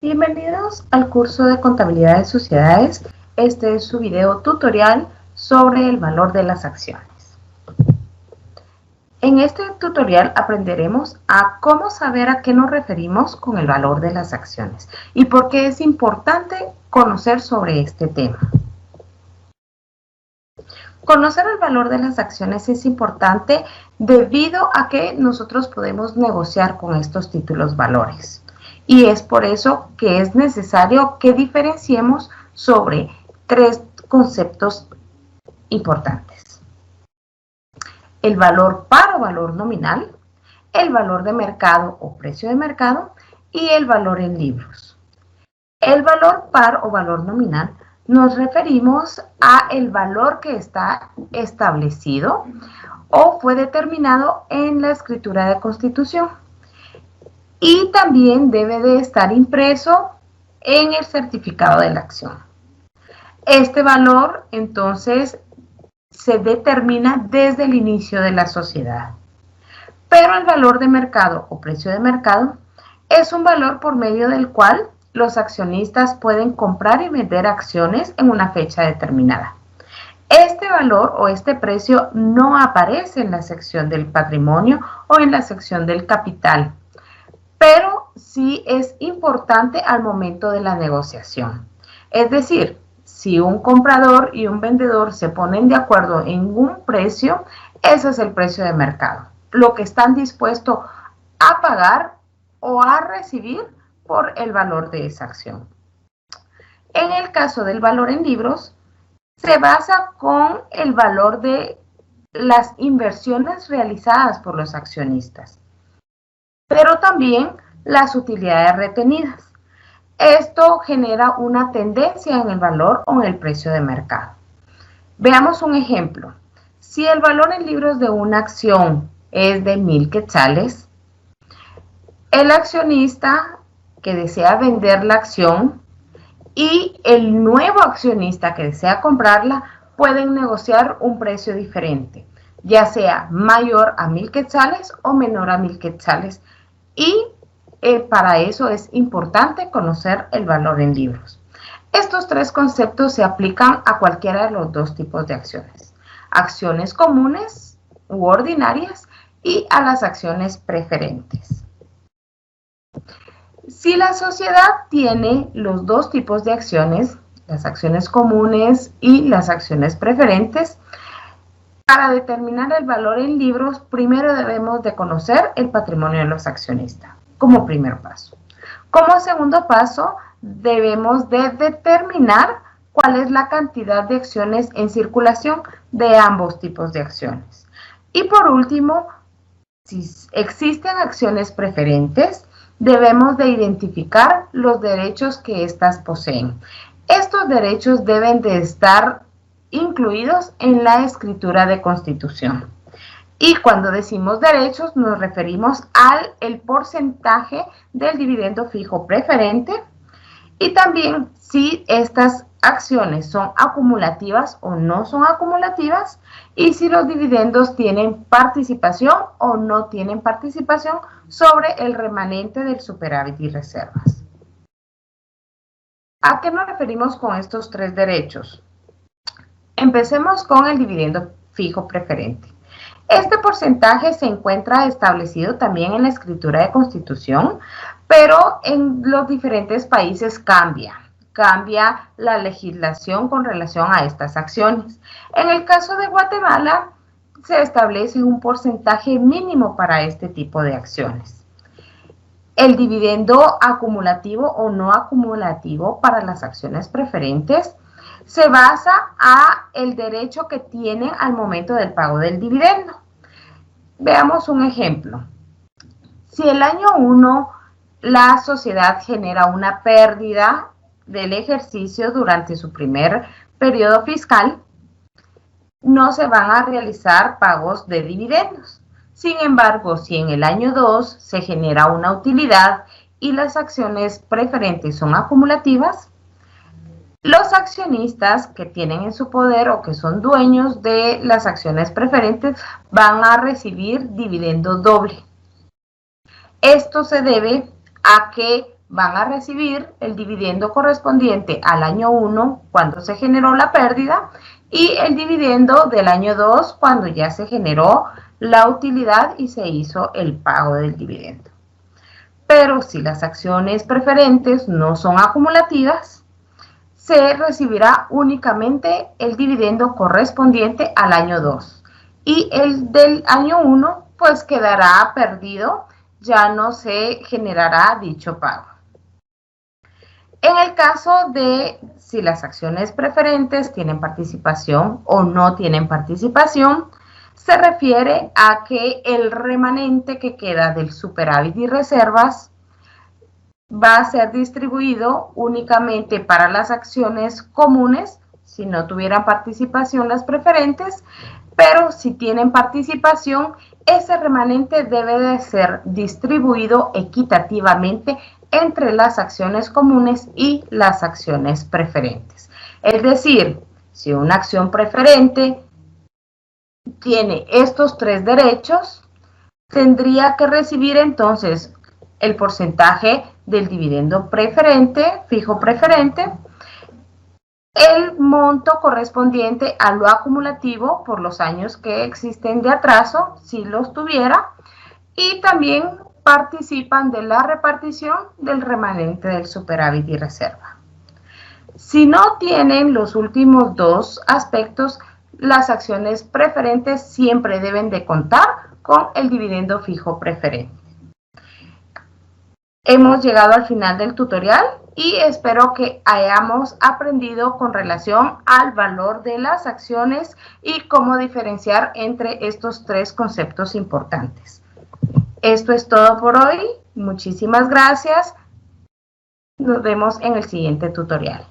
Bienvenidos al curso de Contabilidad de Sociedades. Este es su video tutorial sobre el valor de las acciones. En este tutorial aprenderemos a cómo saber a qué nos referimos con el valor de las acciones y por qué es importante conocer sobre este tema. Conocer el valor de las acciones es importante debido a que nosotros podemos negociar con estos títulos valores. Y es por eso que es necesario que diferenciemos sobre tres conceptos importantes: el valor par o valor nominal, el valor de mercado o precio de mercado y el valor en libros. El valor par o valor nominal nos referimos a el valor que está establecido o fue determinado en la escritura de constitución. Y también debe de estar impreso en el certificado de la acción. Este valor, entonces, se determina desde el inicio de la sociedad. Pero el valor de mercado o precio de mercado es un valor por medio del cual los accionistas pueden comprar y vender acciones en una fecha determinada. Este valor o este precio no aparece en la sección del patrimonio o en la sección del capital, pero sí es importante al momento de la negociación. Es decir, si un comprador y un vendedor se ponen de acuerdo en un precio, ese es el precio de mercado, lo que están dispuestos a pagar o a recibir por el valor de esa acción. En el caso del valor en libros, se basa con el valor de las inversiones realizadas por los accionistas, pero también las utilidades retenidas. Esto genera una tendencia en el valor o en el precio de mercado. Veamos un ejemplo. Si el valor en libros de una acción es de 1000 quetzales, el accionista que desea vender la acción y el nuevo accionista que desea comprarla pueden negociar un precio diferente, ya sea mayor a 1000 quetzales o menor a 1000 quetzales. Y para eso es importante conocer el valor en libros. Estos tres conceptos se aplican a cualquiera de los dos tipos de acciones: acciones comunes u ordinarias y a las acciones preferentes. Si la sociedad tiene los dos tipos de acciones, las acciones comunes y las acciones preferentes, para determinar el valor en libros, primero debemos de conocer el patrimonio de los accionistas, como primer paso. Como segundo paso, debemos de determinar cuál es la cantidad de acciones en circulación de ambos tipos de acciones. Y por último, si existen acciones preferentes, debemos de identificar los derechos que éstas poseen. Estos derechos deben de estar incluidos en la escritura de constitución. Y cuando decimos derechos nos referimos al porcentaje del dividendo fijo preferente y también si estas acciones son acumulativas o no son acumulativas y si los dividendos tienen participación o no tienen participación sobre el remanente del superávit y reservas. ¿A qué nos referimos con estos tres derechos? Empecemos con el dividendo fijo preferente. Este porcentaje se encuentra establecido también en la escritura de constitución, pero en los diferentes países cambia la legislación con relación a estas acciones. En el caso de Guatemala, se establece un porcentaje mínimo para este tipo de acciones. El dividendo acumulativo o no acumulativo para las acciones preferentes se basa a el derecho que tienen al momento del pago del dividendo. Veamos un ejemplo. Si el año 1 la sociedad genera una pérdida del ejercicio durante su primer periodo fiscal, no se van a realizar pagos de dividendos. Sin embargo, si en el año 2 se genera una utilidad y las acciones preferentes son acumulativas, los accionistas que tienen en su poder o que son dueños de las acciones preferentes van a recibir dividendo doble. Esto se debe a que van a recibir el dividendo correspondiente al año 1 cuando se generó la pérdida y el dividendo del año 2 cuando ya se generó la utilidad y se hizo el pago del dividendo. Pero si las acciones preferentes no son acumulativas, se recibirá únicamente el dividendo correspondiente al año 2 y el del año 1 pues quedará perdido, ya no se generará dicho pago. En el caso de si las acciones preferentes tienen participación o no tienen participación, se refiere a que el remanente que queda del superávit y reservas va a ser distribuido únicamente para las acciones comunes, si no tuvieran participación las preferentes, pero si tienen participación, ese remanente debe de ser distribuido equitativamente entre las acciones comunes y las acciones preferentes. Es decir, si una acción preferente tiene estos tres derechos, tendría que recibir entonces el porcentaje del dividendo preferente, fijo preferente, el monto correspondiente a lo acumulativo por los años que existen de atraso, si los tuviera, y también participan de la repartición del remanente del superávit y reserva. Si no tienen los últimos dos aspectos, las acciones preferentes siempre deben de contar con el dividendo fijo preferente. Hemos llegado al final del tutorial y espero que hayamos aprendido con relación al valor de las acciones y cómo diferenciar entre estos tres conceptos importantes. Esto es todo por hoy. Muchísimas gracias. Nos vemos en el siguiente tutorial.